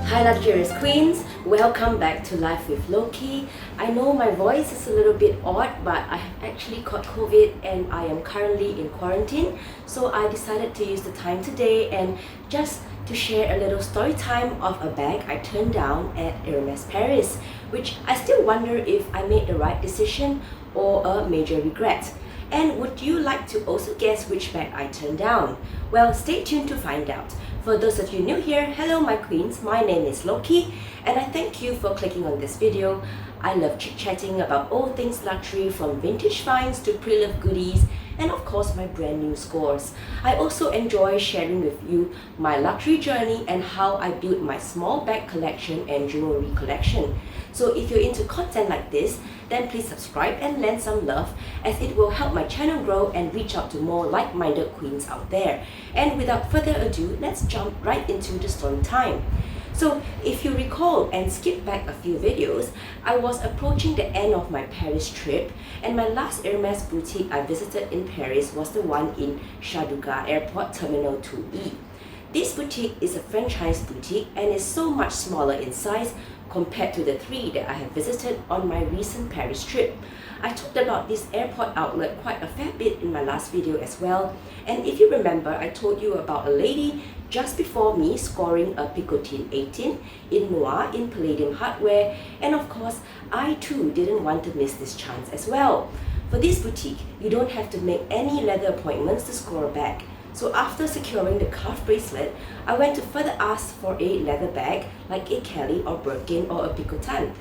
Hi luxurious queens, welcome back to Life with Lokie. I know my voice is a little bit odd, but I have actually caught COVID and I am currently in quarantine. So I decided to use the time today and just to share a little story time of a bag I turned down at Hermes Paris, which I still wonder if I made the right decision or a major regret. And would you like to also guess which bag I turned down? Well, stay tuned to find out. For those of you new here, hello my queens, my name is Lokie and I thank you for clicking on this video. I love chit-chatting about all things luxury, from vintage finds to pre-loved goodies and of course my brand new scores. I also enjoy sharing with you my luxury journey and how I built my small bag collection and jewelry collection. So if you're into content like this, then please subscribe and lend some love, as it will help my channel grow and reach out to more like-minded queens out there. And without further ado, let's jump right into the story time. So if you recall and skip back a few videos, I was approaching the end of my Paris trip and my last Hermes boutique I visited in Paris was the one in Shaduga Airport Terminal 2E. This boutique is a franchise boutique and is so much smaller in size compared to the 3 that I have visited on my recent Paris trip. I talked about this airport outlet quite a fair bit in my last video as well, and if you remember, I told you about a lady just before me scoring a Picotin 18 in noir in palladium hardware, and of course I too didn't want to miss this chance as well. For this boutique, you don't have to make any leather appointments to score a bag. So after securing the cuff bracelet, I went to further ask for a leather bag like a Kelly or Birkin or a Picotin.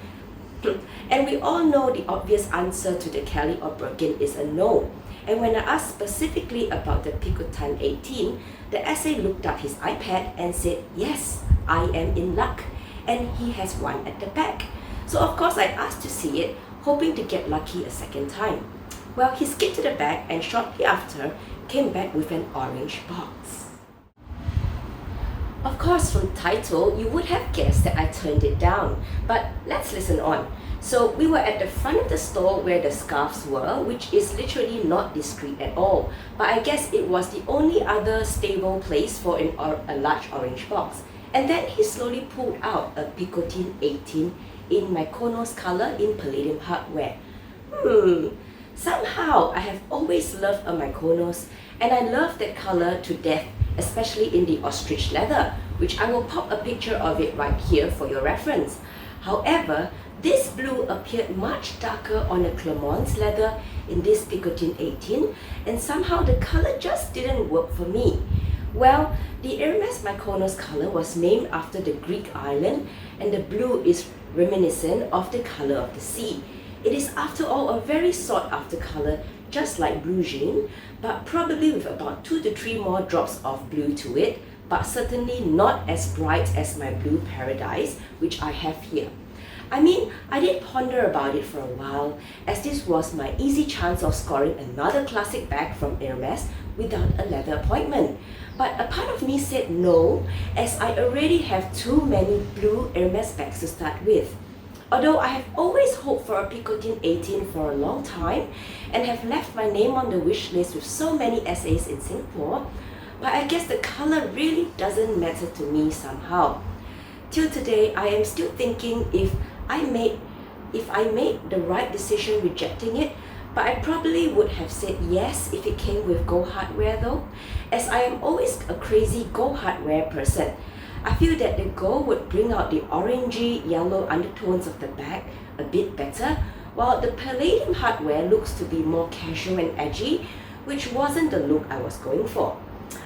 And we all know the obvious answer to the Kelly or Birkin is a no. And when I asked specifically about the Picotin 18, the SA looked up his iPad and said, yes, I am in luck. And he has one at the back. So of course I asked to see it, hoping to get lucky a second time. Well, he skipped to the back and shortly after came back with an orange box. Of course, from title, you would have guessed that I turned it down, but let's listen on. So we were at the front of the store where the scarves were, which is literally not discreet at all, but I guess it was the only other stable place for a large orange box. And then he slowly pulled out a Picotin 18 in Mykonos color in palladium hardware. Somehow, I have always loved a Mykonos, and I love that color to death, especially in the ostrich leather, which I will pop a picture of it right here for your reference. However, this blue appeared much darker on the Clermont's leather in this Picotin 18, and somehow the color just didn't work for me. Well, the Hermes Mykonos color was named after the Greek island, and the blue is reminiscent of the color of the sea. It is after all a very sought after color, just like blue jean, but probably with about 2 to 3 more drops of blue to it, but certainly not as bright as my blue paradise, which I have here. I mean, I did ponder about it for a while, as this was my easy chance of scoring another classic bag from Hermes without a leather appointment. But a part of me said no, as I already have too many blue Hermes bags to start with. Although I have always hoped for a Picotin 18 for a long time and have left my name on the wish list with so many SAs in Singapore, but I guess the color really doesn't matter to me somehow. Till today, I am still thinking if I made the right decision rejecting it, but I probably would have said yes if it came with gold hardware though, as I am always a crazy gold hardware person. I feel that the gold would bring out the orangey yellow undertones of the bag a bit better, while the palladium hardware looks to be more casual and edgy, which wasn't the look I was going for.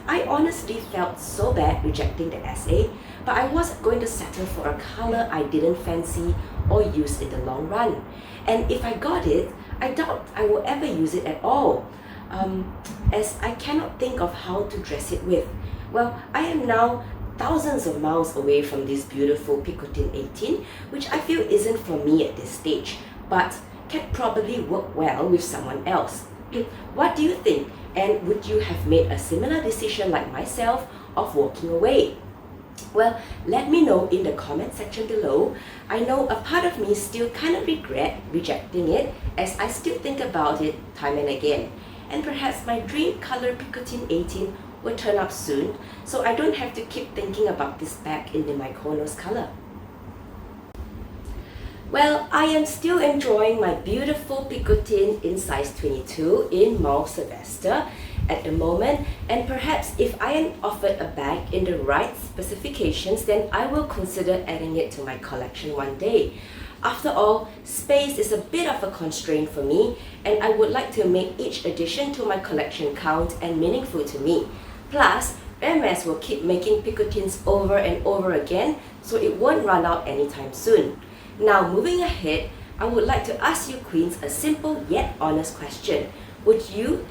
I honestly felt so bad rejecting the SA, but I wasn't going to settle for a color I didn't fancy or use in the long run. And if I got it, I doubt I will ever use it at all, as I cannot think of how to dress it with. Well, I am now thousands of miles away from this beautiful Picotin 18, which I feel isn't for me at this stage, but can probably work well with someone else. What do you think? And would you have made a similar decision like myself of walking away? Well, let me know in the comment section below. I know a part of me still kind of regret rejecting it, as I still think about it time and again. And perhaps my dream color Picotin 18 will turn up soon, so I don't have to keep thinking about this bag in the Mykonos color. Well, I am still enjoying my beautiful picotin in size 22 in Mauve Sylvester at the moment, and perhaps if I am offered a bag in the right specifications, then I will consider adding it to my collection one day. After all, space is a bit of a constraint for me, and I would like to make each addition to my collection count and meaningful to me. Plus, Hermes will keep making picotins over and over again, so it won't run out anytime soon. Now, moving ahead, I would like to ask you queens a simple yet honest question. Would you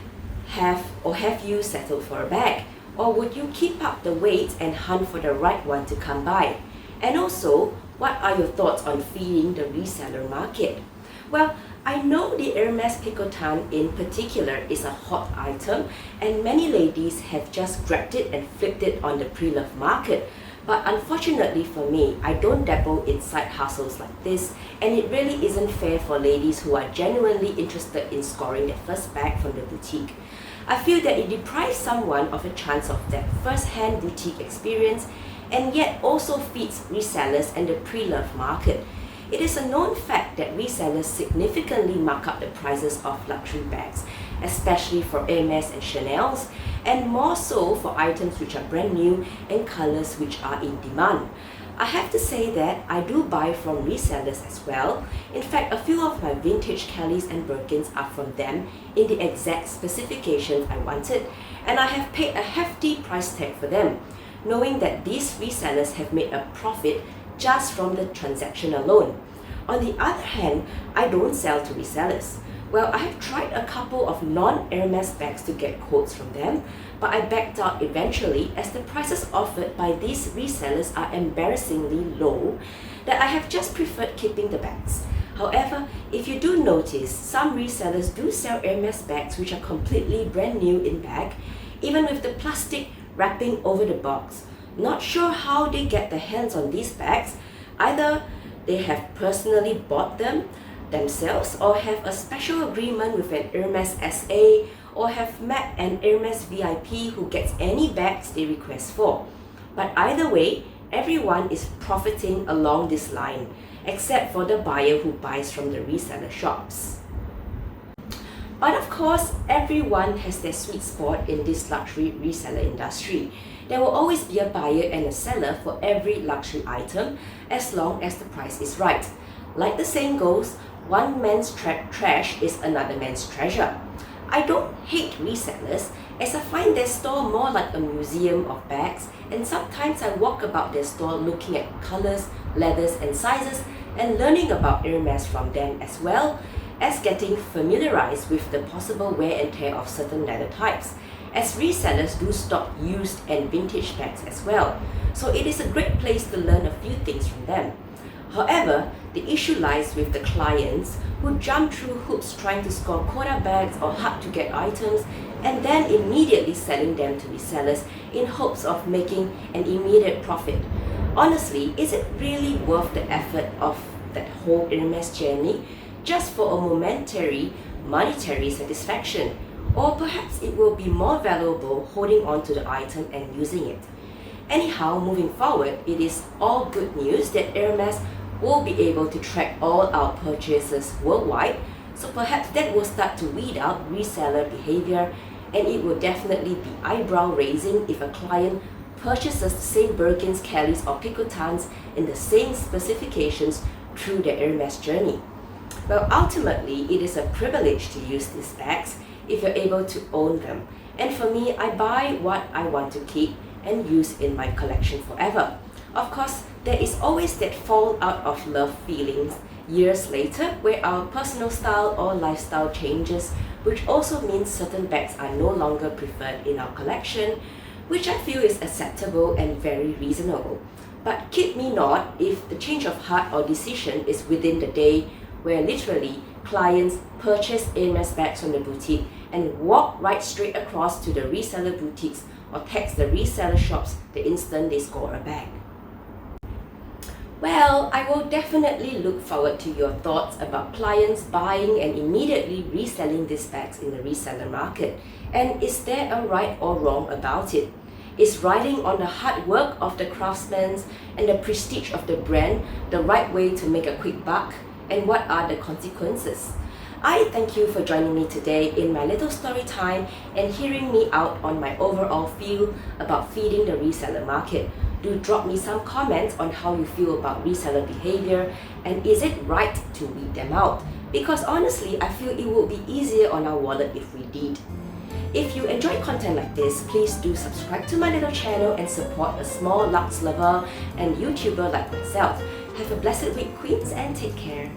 have you settled for a bag? Or would you keep up the wait and hunt for the right one to come by? And also, what are your thoughts on feeding the reseller market? Well, I know the Hermes picotin in particular is a hot item, and many ladies have just grabbed it and flipped it on the pre-love market. But unfortunately for me, I don't dabble in side hustles like this, and it really isn't fair for ladies who are genuinely interested in scoring their first bag from the boutique. I feel that it deprives someone of a chance of that first-hand boutique experience, and yet also feeds resellers and the pre-love market. It is a known fact that resellers significantly mark up the prices of luxury bags, especially for Hermes and Chanel's, and more so for items which are brand new and colors which are in demand. I have to say that I do buy from resellers as well. In fact, a few of my vintage Kellys and Birkins are from them in the exact specifications I wanted, and I have paid a hefty price tag for them, knowing that these resellers have made a profit just from the transaction alone. On the other hand, I don't sell to resellers. Well, I have tried a couple of non-Hermes bags to get quotes from them, but I backed out eventually as the prices offered by these resellers are embarrassingly low that I have just preferred keeping the bags. However, if you do notice, some resellers do sell Hermes bags which are completely brand new in bag, even with the plastic wrapping over the box. Not sure how they get their hands on these bags. Either they have personally bought them themselves, or have a special agreement with an Hermes SA, or have met an Hermes VIP who gets any bags they request for. But either way, everyone is profiting along this line, except for the buyer who buys from the reseller shops. But of course, everyone has their sweet spot in this luxury reseller industry. There will always be a buyer and a seller for every luxury item, as long as the price is right. Like the saying goes, one man's trash is another man's treasure. I don't hate resellers, as I find their store more like a museum of bags, and sometimes I walk about their store looking at colors, leathers and sizes, and learning about Hermes from them, as well as getting familiarized with the possible wear and tear of certain leather types, as resellers do stock used and vintage bags as well, so it is a great place to learn a few things from them. However, the issue lies with the clients who jump through hoops trying to score quota bags or hard-to-get items, and then immediately selling them to resellers in hopes of making an immediate profit. Honestly, is it really worth the effort of that whole Hermes journey just for a momentary monetary satisfaction? Or perhaps it will be more valuable holding on to the item and using it. Anyhow, moving forward, it is all good news that Hermes will be able to track all our purchases worldwide, so perhaps that will start to weed out reseller behavior, and it will definitely be eyebrow-raising if a client purchases the same Birkins, Kellys or picotins in the same specifications through the Hermes journey. Well, ultimately, it is a privilege to use these bags if you're able to own them. And for me, I buy what I want to keep and use in my collection forever. Of course, there is always that fall out of love feelings years later where our personal style or lifestyle changes, which also means certain bags are no longer preferred in our collection, which I feel is acceptable and very reasonable. But kid me not if the change of heart or decision is within the day, where literally clients purchase Hermes bags from the boutique and walk right straight across to the reseller boutiques or text the reseller shops the instant they score a bag. Well, I will definitely look forward to your thoughts about clients buying and immediately reselling these bags in the reseller market. And is there a right or wrong about it? Is riding on the hard work of the craftsmen and the prestige of the brand the right way to make a quick buck? And what are the consequences? I thank you for joining me today in my little story time and hearing me out on my overall feel about feeding the reseller market. Do drop me some comments on how you feel about reseller behavior and is it right to weed them out? Because honestly, I feel it would be easier on our wallet if we did. If you enjoy content like this, please do subscribe to my little channel and support a small luxe lover and YouTuber like myself. Have a blessed week, Queens, and take care.